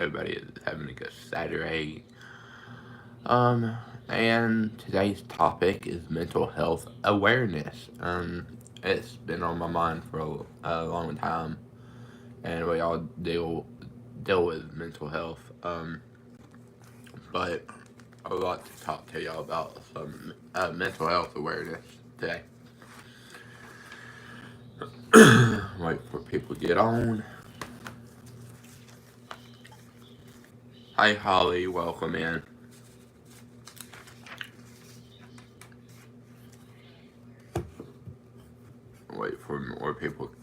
everybody is having a good Saturday. Um, and today's topic is mental health awareness. It's been on my mind for a long time, and we all deal with mental health. But I would like to talk to y'all about some mental health awareness today. Wait for people to get on. Hi, Holly. Welcome in. Wait for more people to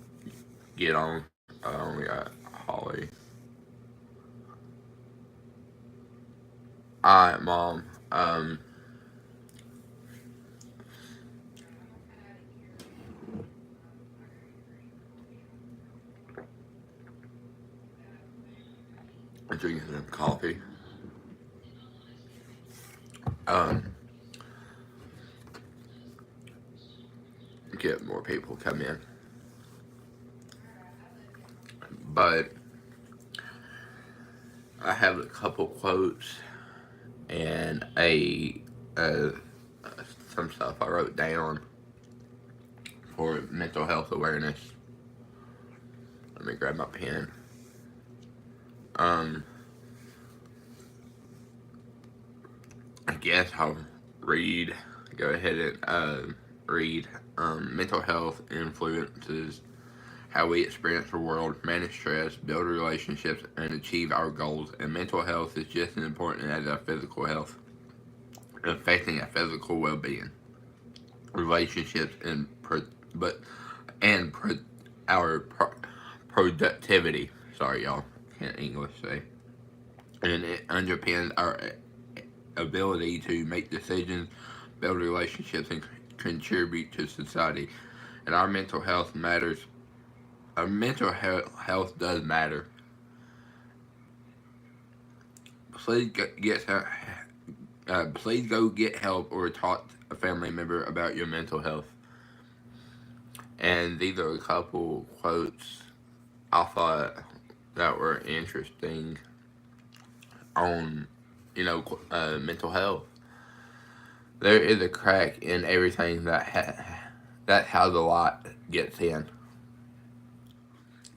get on. I only got Holly. Alright, Mom. I'm drinking some coffee. Um, get more people come in. But I have a couple quotes and uh, some stuff I wrote down for mental health awareness. Let me grab my pen. Um, I guess I'll read. Go ahead and read. Mental health influences how we experience the world, manage stress, build relationships, and achieve our goals. And mental health is just as important as our physical health, affecting our physical well-being, relationships, but and our productivity. Sorry, y'all, can't English say. And it underpins our ability to make decisions, build relationships, and contribute to society. And our mental health matters. Our mental health does matter. Please please go get help or talk to a family member about your mental health. And these are a couple quotes I thought that were interesting on, mental health. There is a crack in everything that's how the light gets in,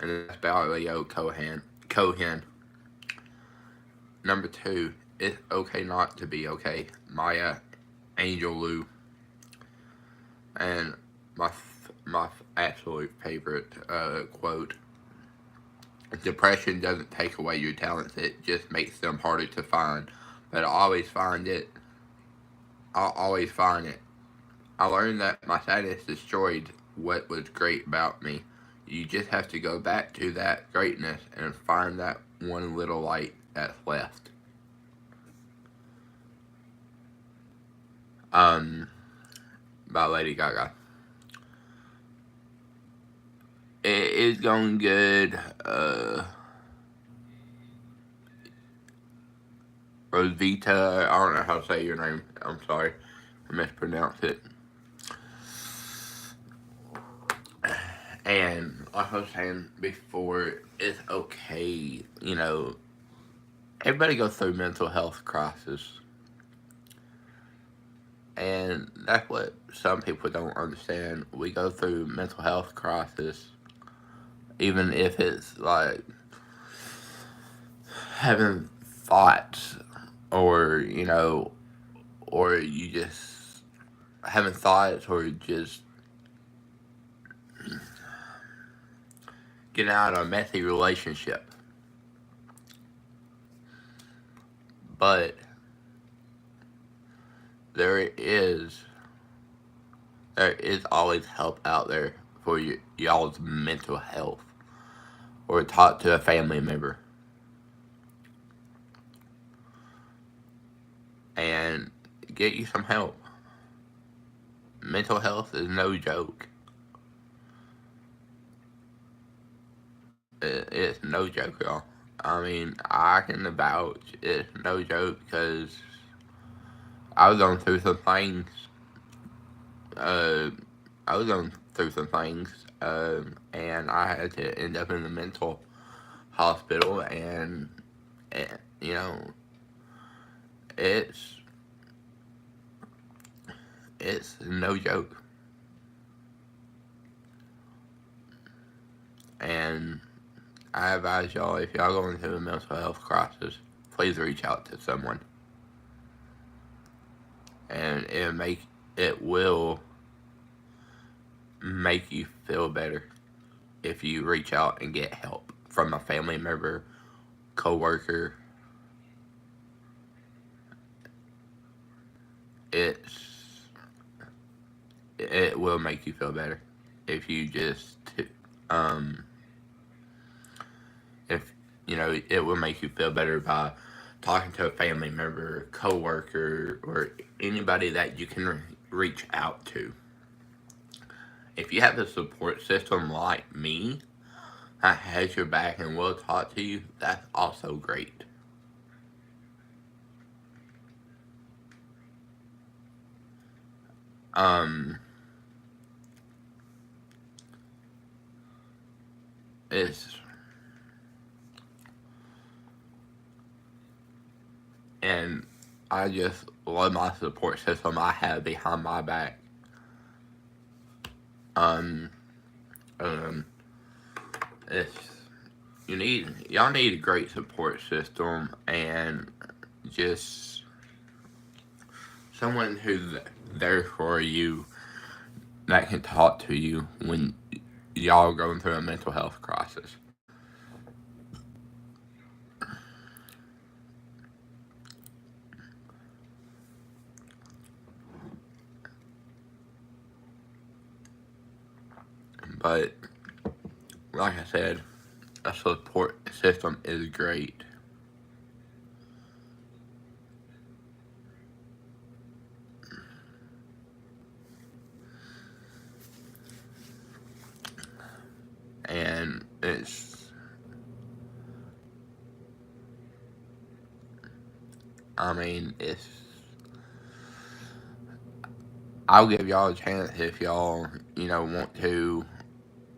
and that's by Leo Cohen. Number two, it's okay not to be okay. Maya Angelou, and my absolute favorite quote: "Depression doesn't take away your talents; it just makes them harder to find. But I always find it. I'll always find it. I learned that my sadness destroyed what was great about me. You just have to go back to that greatness and find that one little light that's left." Um, by Lady Gaga. It is going good. Rosita, I don't know how to say your name. I'm sorry, I mispronounced it. And like I was saying before, it's okay. Everybody goes through mental health crisis, and that's what some people don't understand. We go through mental health crisis, even if it's like having thoughts, or or you just having thoughts, or just getting out of a messy relationship. But there is there is always help out there for y'all's mental health, or talk to a family member. And get you some help. Mental health is no joke. It's no joke, y'all. I mean, I can vouch it's no joke, because I was going through some things. Uh, I was going through some things, and I had to end up in the mental hospital, and And, it's it's no joke. And I advise y'all, if y'all going through a mental health crisis, please reach out to someone, and it will make you feel better if you reach out and get help from a family member, coworker. It's it will make you feel better if you just um if it will make you feel better by talking to a family member, coworker, or anybody that you can reach out to. If you have a support system like me that has your back and will talk to you, that's also great. Um, it's and I just love my support system I have behind my back. Um, um, it's y'all need a great support system and just someone who's there for you that can talk to you when y'all are going through a mental health crisis. But like I said, a support system is great. And it's I'll give y'all a chance if y'all, want to.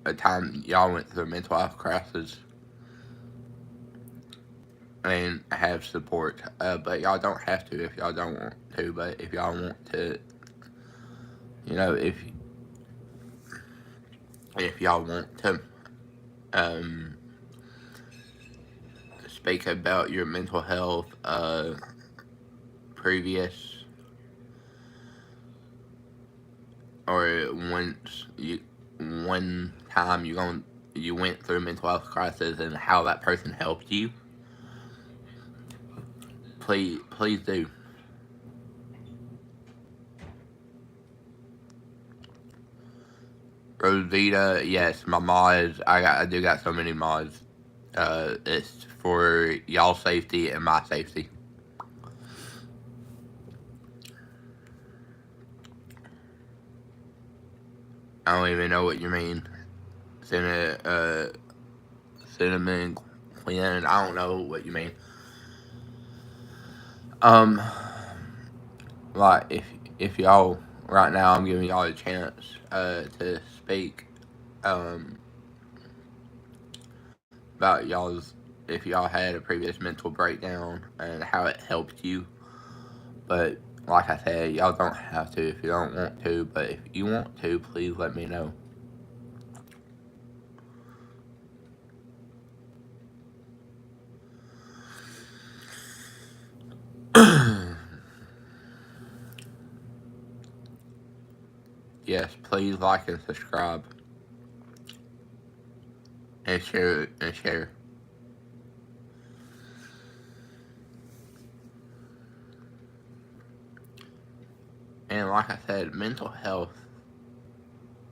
A time y'all went through a mental health crisis and have support. But y'all don't have to if y'all don't want to. But if y'all want to, you know, if y'all want to um, speak about your mental health previous or once you one time you went through a mental health crisis and how that person helped you, please do. Rosita, yes, my mods. I do got so many mods. It's for y'all safety and my safety. I don't even know what you mean. Cinnamon, Quinn. I don't know what you mean. Um, like if y'all right now, I'm giving y'all a chance to speak um about y'all's if y'all had a previous mental breakdown and how it helped you. But like I said, y'all don't have to if you don't want to. But if you want to, please let me know. Yes, please like and subscribe and share and share. And like I said, mental health,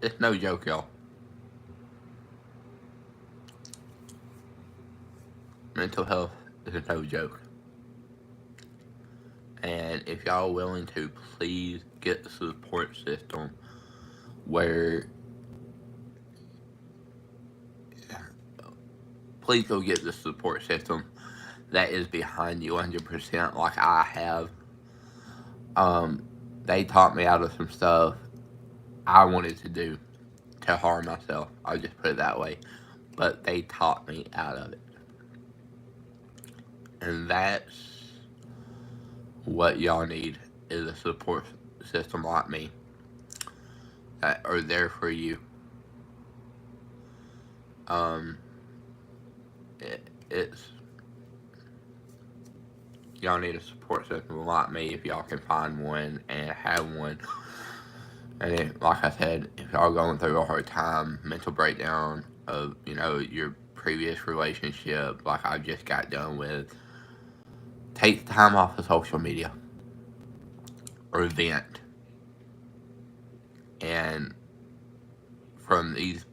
it's no joke, y'all. Mental health is no joke. And if y'all are willing to, please get the support system where please go get the support system that is behind you 100% like I have. Um, they taught me out of some stuff I wanted to do to harm myself. I'll just put it that way. But they taught me out of it. And that's what y'all need, is a support system like me that are there for you. Um, it's y'all need a support system like me if y'all can find one and have one. And like I said, if y'all going through a hard time, mental breakdown of your previous relationship, like I just got done with, take the time off of social media or vent. And from this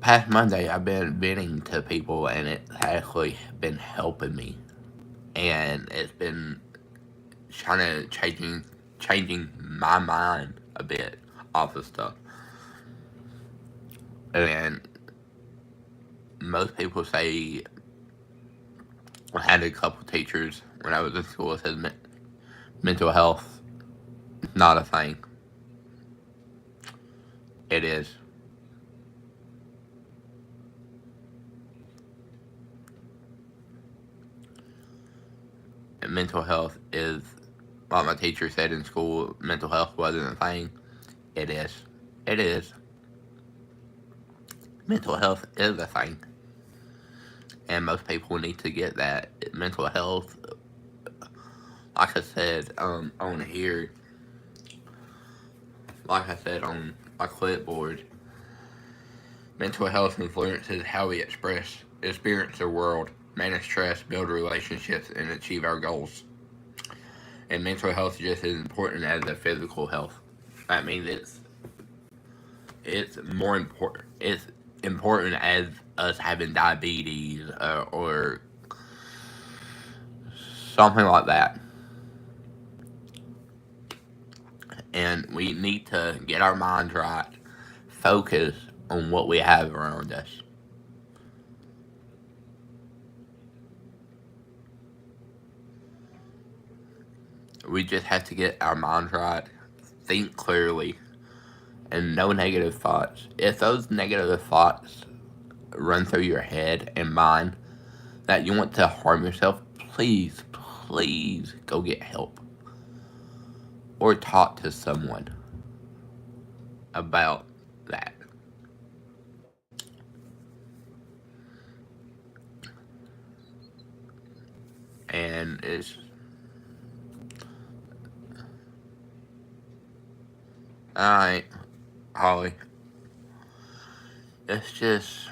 past Monday, I've been venting to people, and it's actually been helping me. And it's been trying to changing my mind a bit off of stuff. And most people say, I had a couple teachers when I was in school that said mental health not a thing. It is. And mental health is, like my teacher said in school, mental health wasn't a thing. It is. It is. Mental health is a thing. And most people need to get that. Mental health, like I said on here, like I said on my clipboard, mental health influences how we experience the world, manage stress, build relationships, and achieve our goals. And mental health is just as important as the physical health. That means it's more important. It's important as us having diabetes or something like that. And we need to get our minds right, focus on what we have around us. We just have to get our minds right, think clearly, and no negative thoughts. If those negative thoughts run through your head and mind that you want to harm yourself, please, please go get help or talk to someone about that. And it's, alright, Holly, it's just,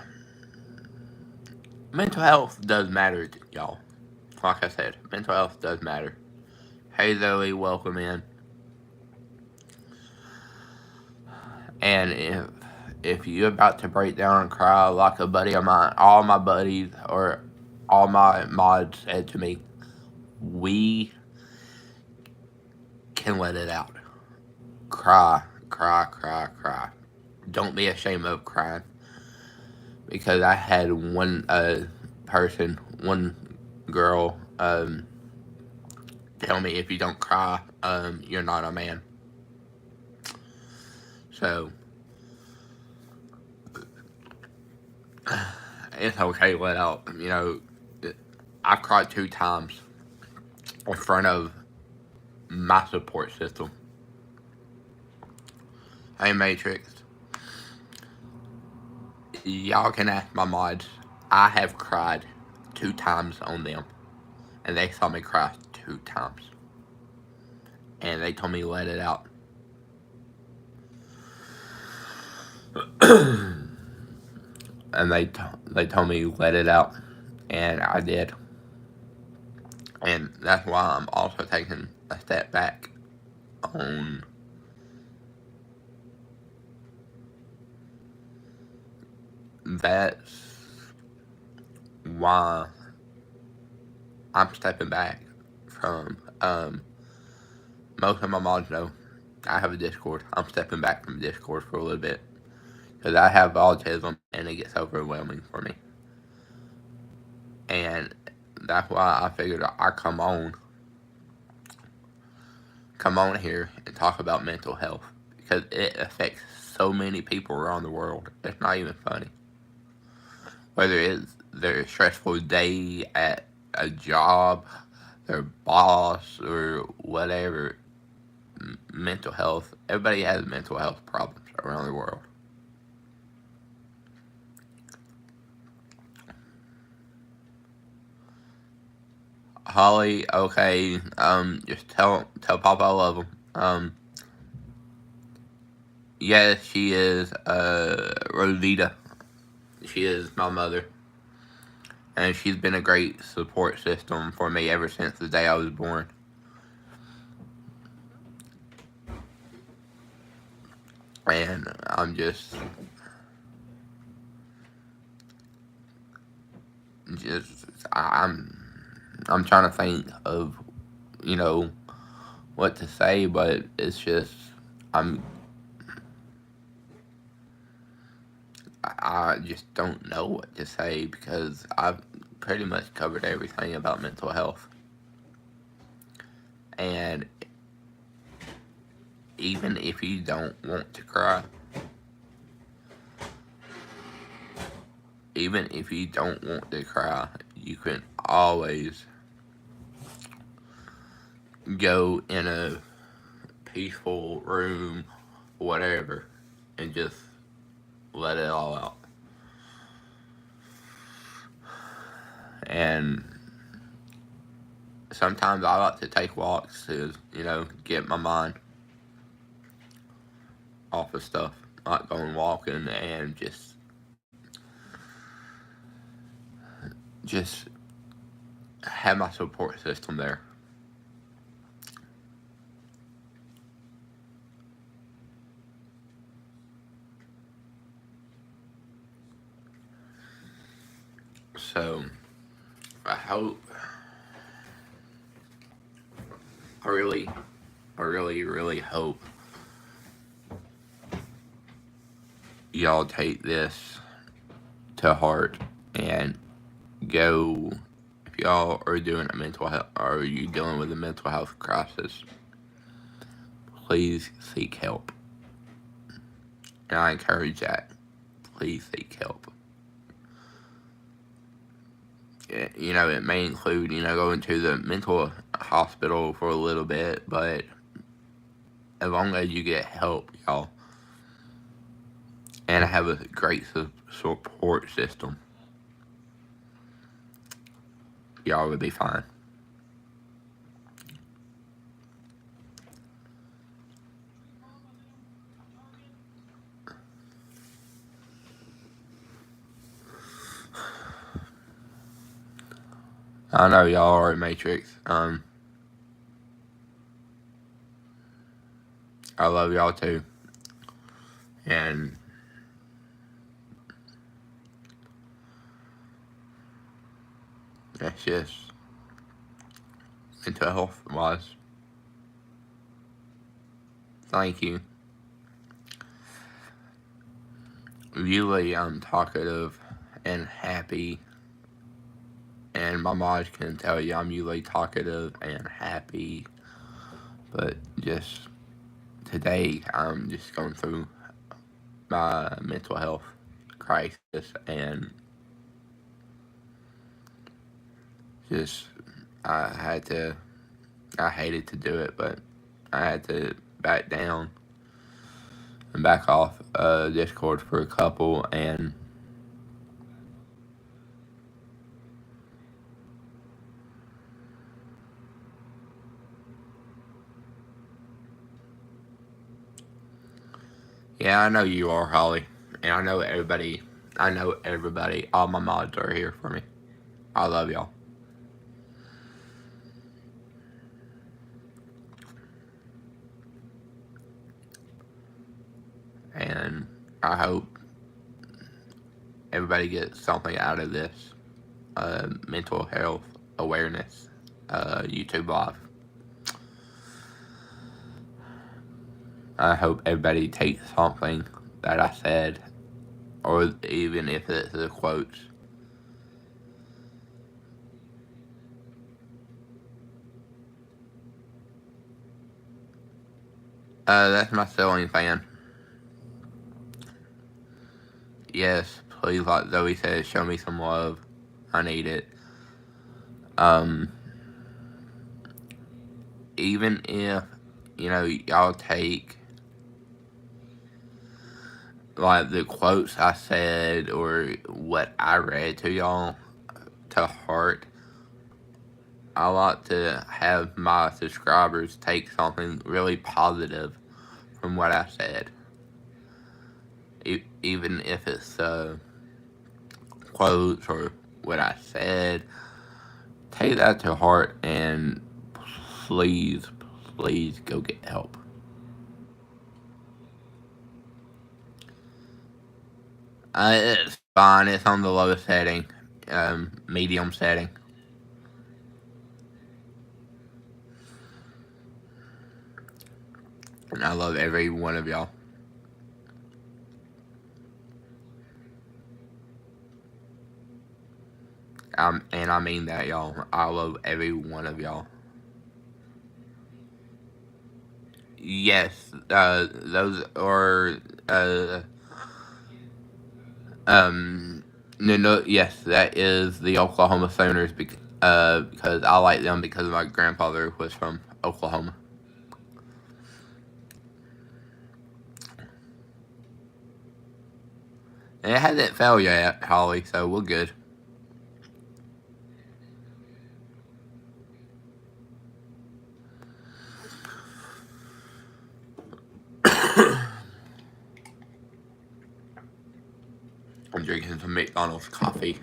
mental health does matter, y'all. Like I said, mental health does matter. Hey Zoe, welcome in. And if you're about to break down and cry like a buddy of mine, all my buddies or all my mods said to me, we can let it out. Cry, cry, cry, cry. Don't be ashamed of crying. Because I had one person, one girl, tell me, if you don't cry, you're not a man. So it's okay to let out. I cried 2 times in front of my support system. Hey Matrix, y'all can ask my mods. I have cried 2 times on them, and they saw me cry 2 times, and they told me to let it out. And they told me let it out, and I did. And that's why I'm also taking a step back on that's why I'm stepping back from most of my mods know I have a Discord. I'm stepping back from Discord for a little bit because I have autism and it gets overwhelming for me. And that's why I figured I come on here and talk about mental health because it affects so many people around the world. It's not even funny. Whether it's their stressful day at a job, their boss, or whatever. Mental health. Everybody has mental health problems around the world. Holly, okay. Just tell Papa I love him. Yes, she is. Rosita. She is my mother, and she's been a great support system for me ever since the day I was born. And just I'm trying to think of you know what to say, but it's just I'm I just don't know what to say because I've pretty much covered everything about mental health. And even if you don't want to cry, even if you don't want to cry, you can always go in a peaceful room, whatever, and just let it all out. And sometimes I like to take walks to, get my mind off of stuff. I like going walking and just have my support system there. So I hope, I really, really hope y'all take this to heart and go. If y'all are doing a mental health, or you dealing with a mental health crisis, please seek help. And I encourage that. Please seek help. It may include, going to the mental hospital for a little bit, but as long as you get help, y'all, and have a great support system, y'all will be fine. I know y'all are a Matrix. I love y'all too. And that's just mental health wise. Thank you. Usually I'm talkative and happy, and my mom can tell you I'm usually talkative and happy, but just today I'm just going through my mental health crisis, and just I had to, I hated to do it, but I had to back down and back off Discord for a couple, and yeah, I know you are, Holly, and I know everybody, all my mods are here for me. I love y'all. And I hope everybody gets something out of this mental health awareness YouTube live. I hope everybody takes something that I said, or even if it's the quotes. That's my ceiling fan. Yes, please, like Zoe says, show me some love. I need it. Um, Even if, y'all take like the quotes I said or what I read to y'all to heart, I like to have my subscribers take something really positive from what I said. Even if it's quotes or what I said, take that to heart and please, please go get help. It's fine. It's on the lowest setting, medium setting. And I love every one of y'all. And I mean that, y'all. I love every one of y'all. Yes, those are uh, um, no, yes, that is the Oklahoma Sooners because I like them because my grandfather was from Oklahoma. And it hasn't fell yet, Holly, so we're good. I'm drinking some McDonald's coffee.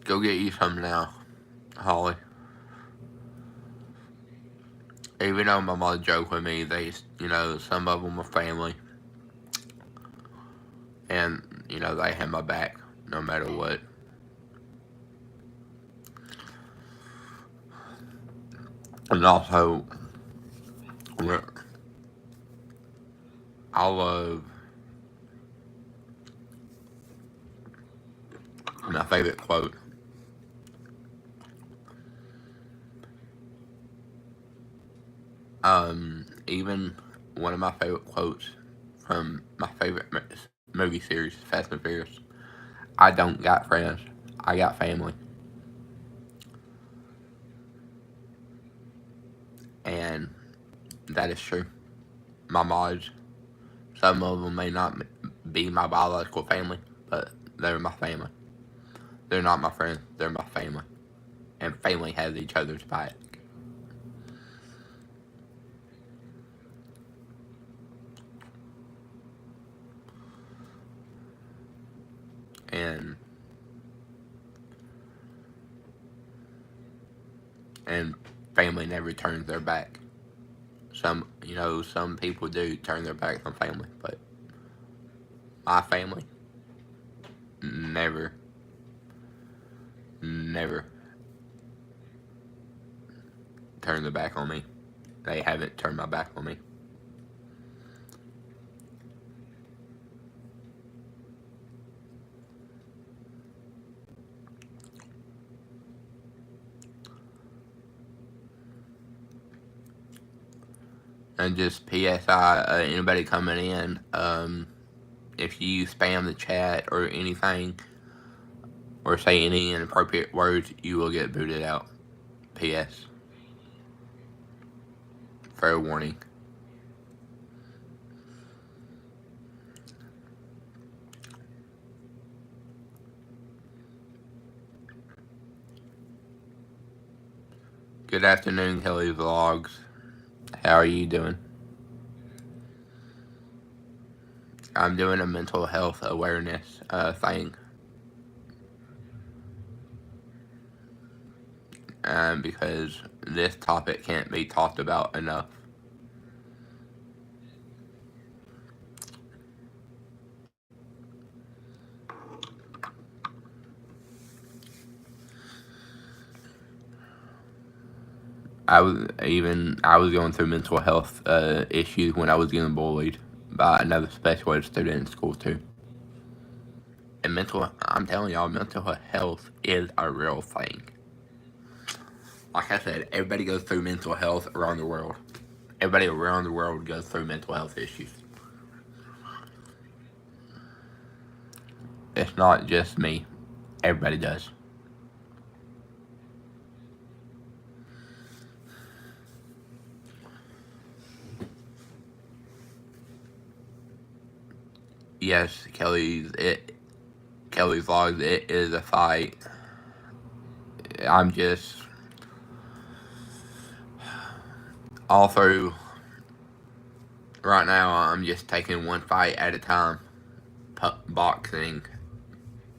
Go get you some now, Holly. Even though my mom joked with me, some of them are family, and they have my back no matter what. And also, I love my favorite quote. Even one of my favorite quotes from my favorite movie series, Fast and Furious. I don't got friends. I got family. And that is true. My mods, some of them may not be my biological family, but they're my family. They're not my friends, they're my family. And family has each other's back. And and family never turns their back. Some people do turn their backs on family, but my family never, never turned their back on me. They haven't turned my back on me. And just PSI, anybody coming in, if you spam the chat or anything, or say any inappropriate words, you will get booted out. P.S. Fair warning. Good afternoon, Kelly Vlogs. How are you doing? I'm doing a mental health awareness thing. Because this topic can't be talked about enough. I was going through mental health issues when I was getting bullied by another special ed student in school too. And I'm telling y'all, mental health is a real thing. Like I said, everybody goes through mental health around the world. Everybody around the world goes through mental health issues. It's not just me. Everybody does. Yes, Kelly's vlogs. It is a fight. I'm just all through right now. I'm just taking one fight at a time. Boxing,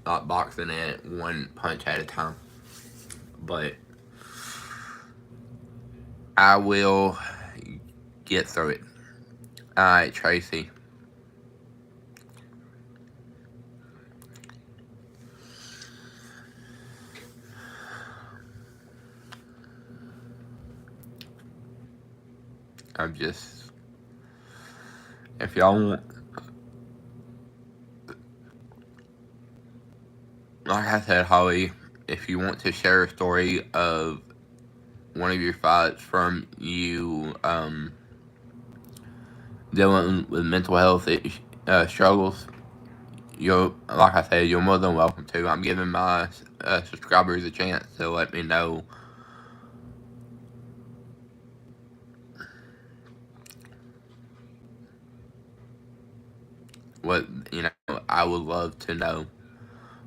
not boxing it one punch at a time. But I will get through it. Alright, Tracy. I'm just. If y'all want. Like I said, Holly, if you want to share a story of one of your fights from you dealing with mental health struggles, like I said, you're more than welcome to. I'm giving my subscribers a chance to let me know what I would love to know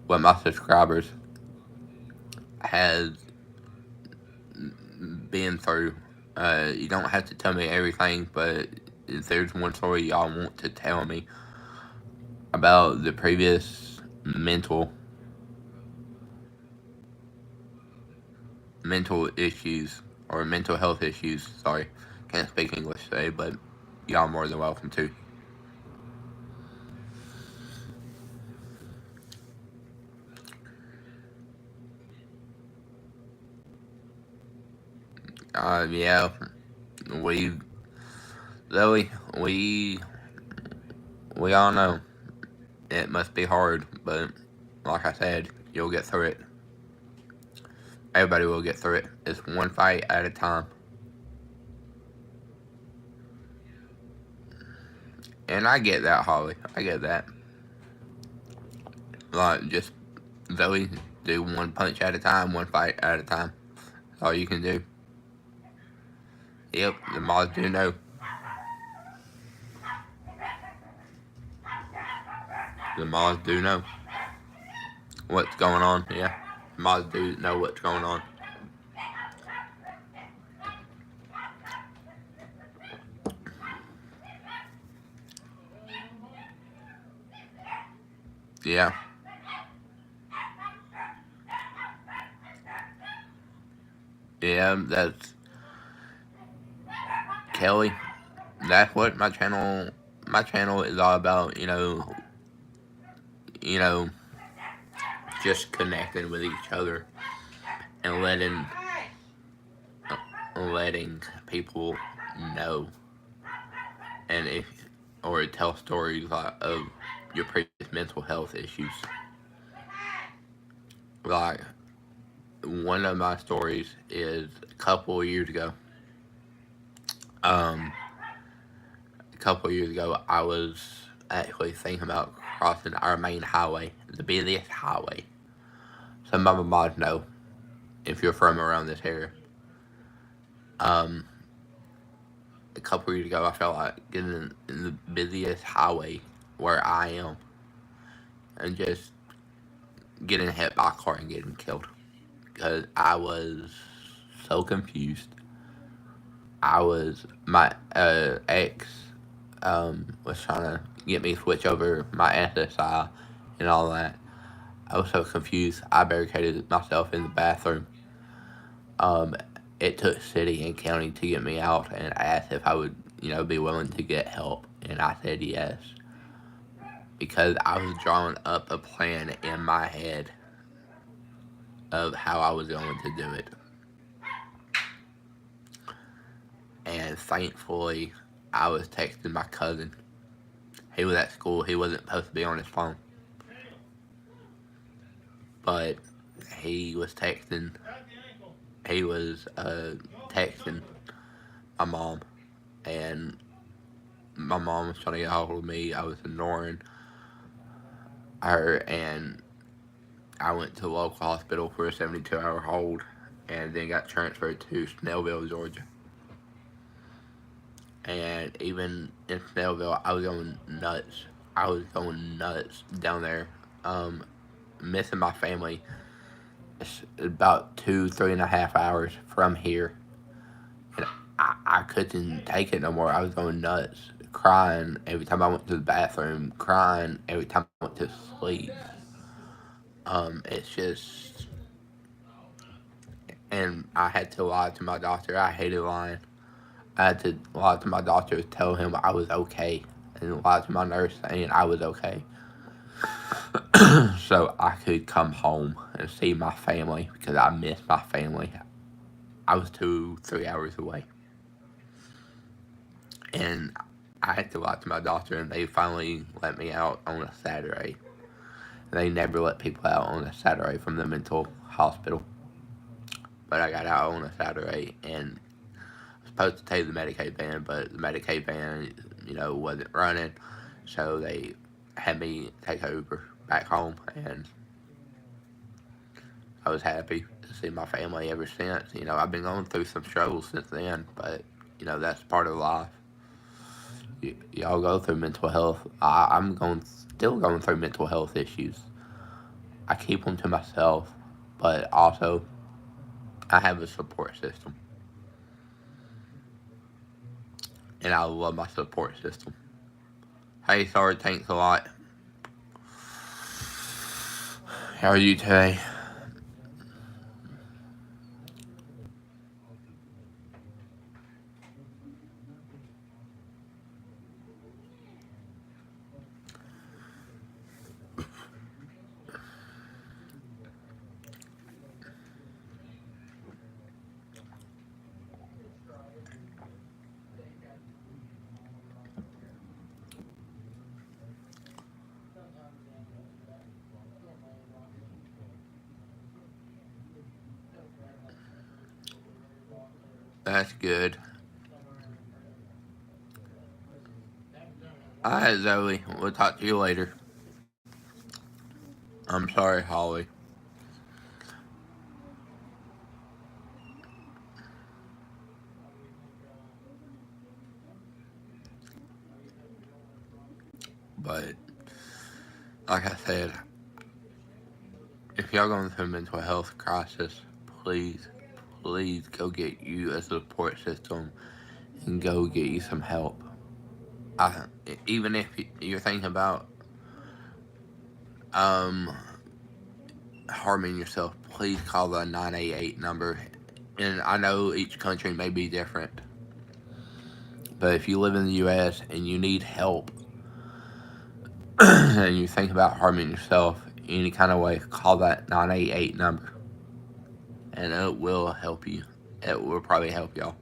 what my subscribers has been through. You don't have to tell me everything, but if there's one story y'all want to tell me about the previous mental issues or mental health issues, sorry, can't speak English today, but y'all more than welcome to. Yeah, we, Zoe, we all know it must be hard, but like I said, you'll get through it. Everybody will get through it. It's one fight at a time. And I get that, Holly. I get that. Like, just Zoe, do one punch at a time, one fight at a time. That's all you can do. Yep, the mods do know. The mods do know what's going on. Yeah, the mods do know what's going on. Yeah, yeah, that's Kelly. That's what my channel is all about. You know, just connecting with each other and letting people know, and if or tell stories like of your previous mental health issues. Like one of my stories is a couple of years ago. Um, a couple of years ago, I was actually thinking about crossing our main highway, the busiest highway. Some of my mods know if you're from around this area. Um, a couple of years ago, I felt like getting in the busiest highway where I am and just getting hit by a car and getting killed because I was so confused. My ex was trying to get me to switch over my SSI and all that. I was so confused. I barricaded myself in the bathroom. Um, it took city and county to get me out and asked if I would, be willing to get help, and I said yes because I was drawing up a plan in my head of how I was going to do it. And thankfully, I was texting my cousin. He was at school. He wasn't supposed to be on his phone. but he was texting. He was texting my mom, and my mom was trying to get a hold of me. I was ignoring her, and I went to the local hospital for a 72-hour hold, and then got transferred to Snellville, Georgia. And even in Snellville, I was going nuts. I was going nuts down there, um, missing my family. It's about 3.5 hours from here, and I couldn't take it no more. I was going nuts, crying every time I went to the bathroom, crying every time I went to sleep. It's just, and I had to lie to my doctor. I hated lying. I had to lie to my doctor, tell him I was okay, and lie to my nurse saying I was okay, so I could come home and see my family because I missed my family. I was 3 hours away, and I had to lie to my doctor, and they finally let me out on a Saturday. They never let people out on a Saturday from the mental hospital, but I got out on a Saturday, and I was supposed to take the Medicaid van, but the Medicaid van, wasn't running, so they had me take Uber back home, and I was happy to see my family ever since. I've been going through some struggles since then, but that's part of life. Y'all go through mental health. I'm still going through mental health issues. I keep them to myself, but also I have a support system, and I love my support system. Hey, sorry, thanks a lot. How are you today? That's good. Alright, Zoe. We'll talk to you later. I'm sorry, Holly. But, like I said, if y'all going through a mental health crisis, please, please go get you a support system and go get you some help. I, Even if you're thinking about um, harming yourself, please call the 988 number. And I know each country may be different, but if you live in the U.S. and you need help and you think about harming yourself any kind of way, call that 988 number, and it will help you. It will probably help y'all.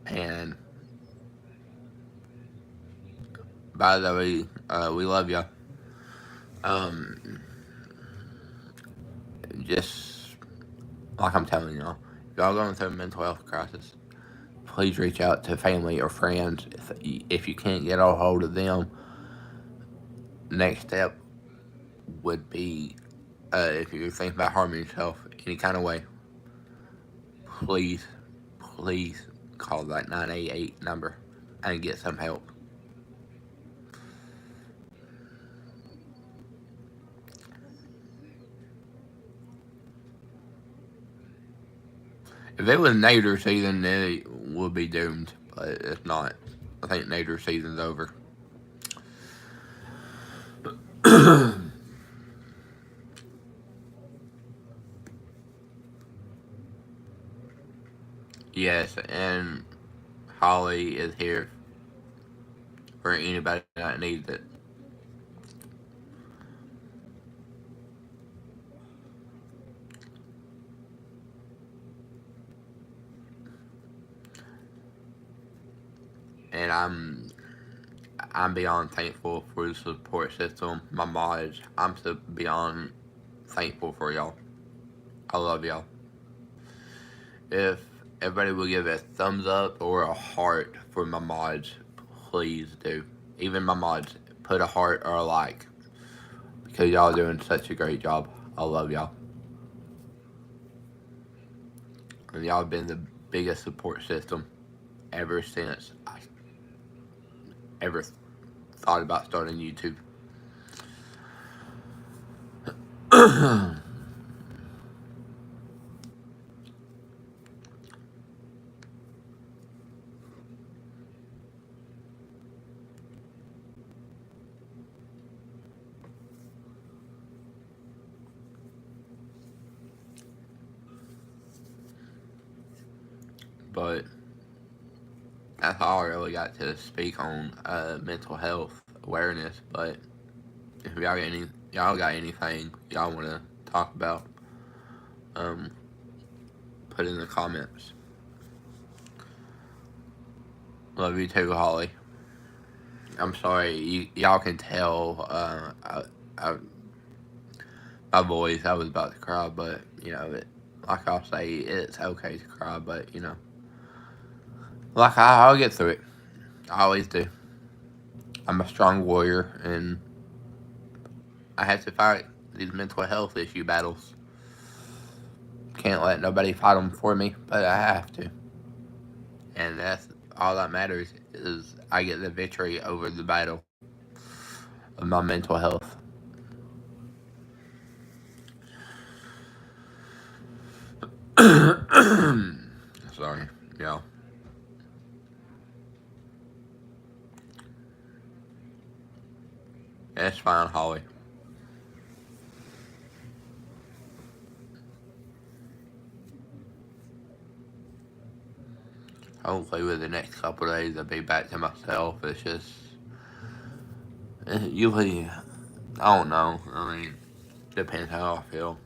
And by the way, we love y'all. Um, just like I'm telling y'all, if y'all going through a mental health crisis, please reach out to family or friends. If you can't get a hold of them, next step would be, if you're thinking about harming yourself any kind of way, please, please call that 988 number and get some help. If it was nader season, then it would be doomed, but it's not. I think nader season's over. Yes, and Holly is here for anybody that needs it. And I'm beyond thankful for the support system, my mods. I'm so beyond thankful for y'all. I love y'all. If everybody will give a thumbs up or a heart for my mods, please do. Even my mods, put a heart or a like because y'all doing such a great job. I love y'all. And y'all have been the biggest support system ever since I ever thought about starting YouTube. But that's all I really got to speak on mental health awareness. But if y'all got anything y'all want to talk about, um, put in the comments. Love you too, Holly. I'm sorry, y'all can tell I, my voice. I was about to cry, but like I'll say, it's okay to cry. But like I'll get through it. I always do. I'm a strong warrior, and I have to fight these mental health issue battles. Can't let nobody fight them for me, but I have to. And that's all that matters is I get the victory over the battle of my mental health. Sorry, yeah. It's fine, Holly. Hopefully, with the next couple of days, I'll be back to myself. It's just usually I don't know. I mean, depends how I feel,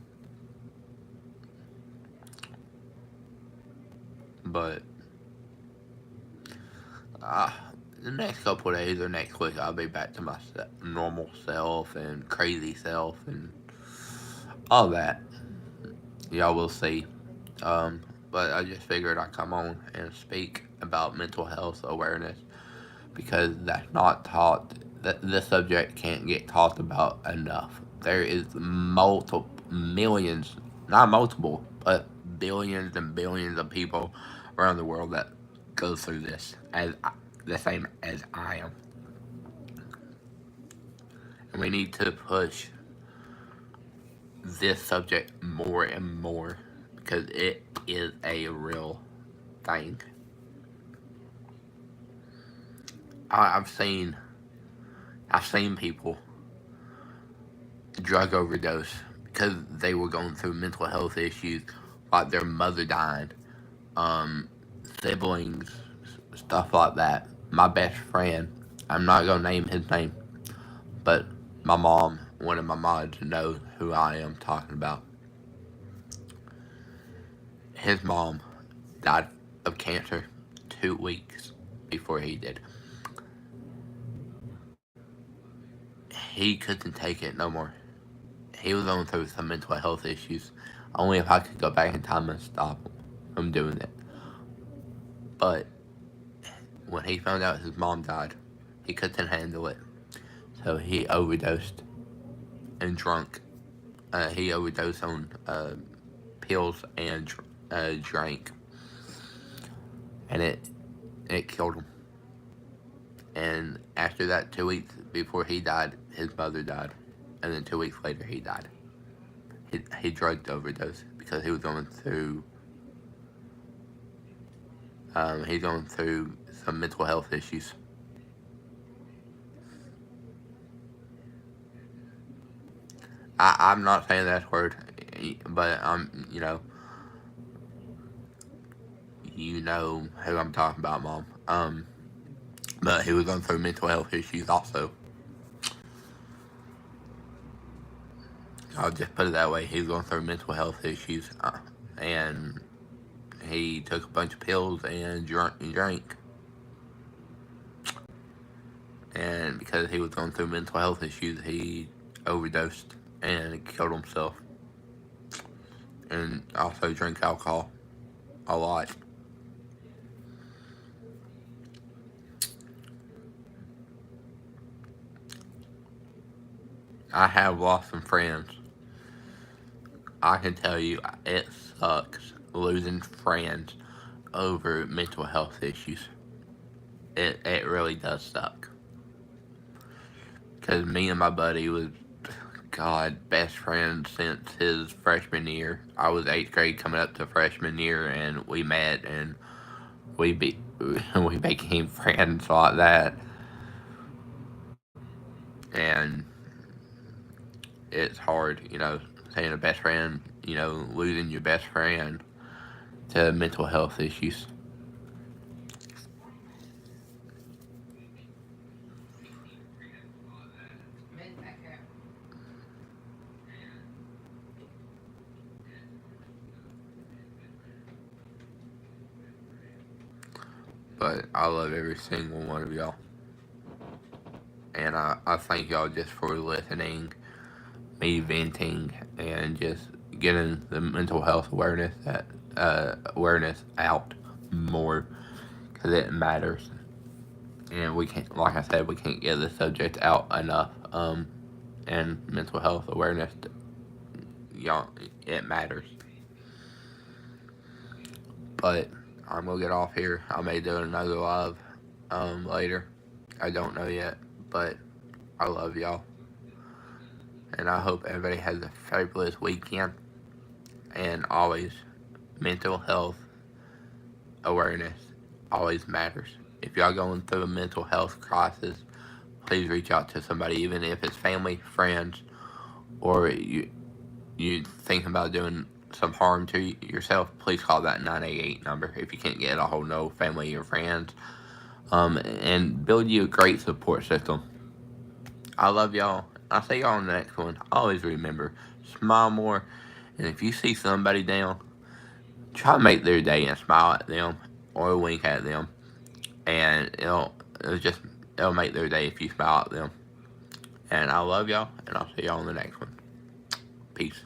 but uh, the next couple of days or next week, I'll be back to my normal self and crazy self and all that. Y'all will see. But I just figured I'd come on and speak about mental health awareness because that's not taught. That this subject can't get talked about enough. There is multiple millions, not multiple, but billions and billions of people around the world that go through this as the same as I am, and we need to push this subject more and more because it is a real thing. I've seen people drug overdose because they were going through mental health issues, like their mother died, um, siblings, stuff like that. My best friend, I'm not gonna name his name, but my mom, one of my mods, knows who I am talking about. His mom died of cancer 2 weeks before he did. He couldn't take it no more. He was going through some mental health issues. Only if I could go back in time and stop him from doing it. But when he found out his mom died, he couldn't handle it. So he overdosed and drunk. He overdosed on pills and drank, and it killed him. And after that, 2 weeks before he died, his mother died, and then 2 weeks later he died. He drug overdose because he was going through he's going through some mental health issues. I'm not saying that word, but you know who I'm talking about, Mom. But he was going through mental health issues also. I'll just put it that way. He was going through mental health issues, and he took a bunch of pills and drank, and and because he was going through mental health issues, he overdosed and killed himself, and also drank alcohol a lot. I have lost some friends. I can tell you it sucks losing friends over mental health issues. It really does suck. Because me and my buddy was, God, best friends since his freshman year. I was eighth grade coming up to freshman year, and we met and we be we became friends like that. And it's hard, saying a best friend, losing your best friend to mental health issues. But I love every single one of y'all. And I thank y'all just for listening, me venting, and just getting the mental health awareness out more because it matters. And we can't, like I said, we can't get the subject out enough. And mental health awareness, y'all, it matters. But I'm gonna get off here. I may do another live later. I don't know yet, but I love y'all, and I hope everybody has a fabulous weekend. And always, mental health awareness always matters. If y'all going through a mental health crisis, please reach out to somebody, even if it's family, friends, or you thinking about doing some harm to yourself. Please call that 988 number if you can't get a hold of family or friends. And build you a great support system. I love y'all. I'll see y'all on the next one. Always remember, smile more. And if you see somebody down, try to make their day and smile at them or wink at them. And it'll make their day if you smile at them. And I love y'all, and I'll see y'all on the next one. Peace.